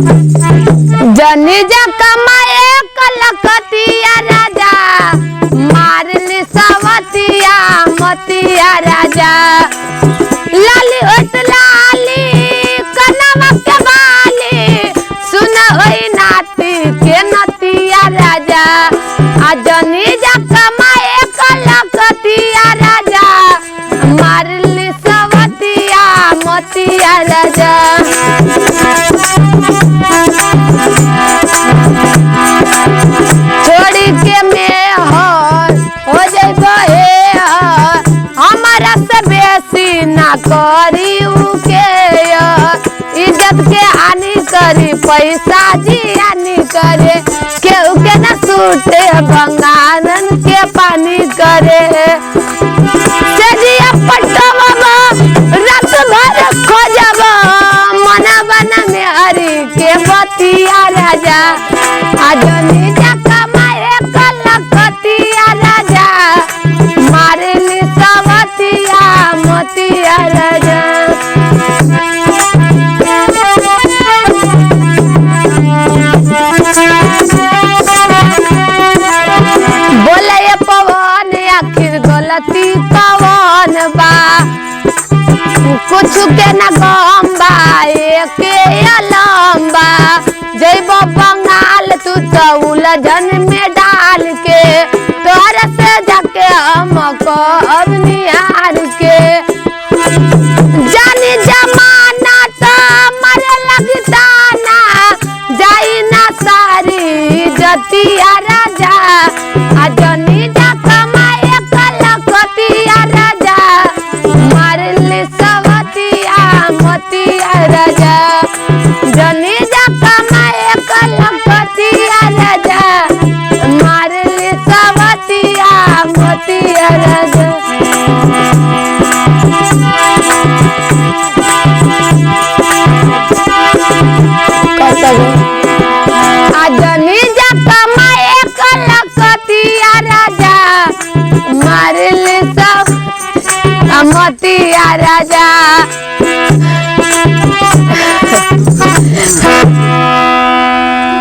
जनी जा कमाए कलकतिया राजा मारली सवतिया मतिया राजा लाली होत लाली कनवा के बाली सुन होई नाती के नतिया राजा आ जनी जा कमाए कलकतिया राजा मारली सवतिया मतिया राजा छोड़ी के में हो जइबो हे हमारा से बेसी ना करी उके इज्जत के हानि करी पैसा जी हानि करे केहू के ना सूटे बंगालन के पानी करे सेजिया पटवा रात भर खोजब मना बना में हरी के बतिया राजा आजनी जा कमाए कलकतिया राजा मारली सवतिया मतिया राजा बोले ये पवन आखिर गलती कवन बा कुछ के न गम बा एके लंबा जइबो बंगाल तू तो उलझन में डाल के तोहर से जाके हम अब निहार के जानी जमाना तो मरे लगता ना जाई ना सारी जतिया राजा आ जनी जा कमाए कलकतिया राजा मारली सवतिया मतिया राजा जनी जा कमाए कलकतिया राजा मारली सवतिया मतिया राजा आजनी जा कमाए कलकतिया राजा मारली सब मतिया राजा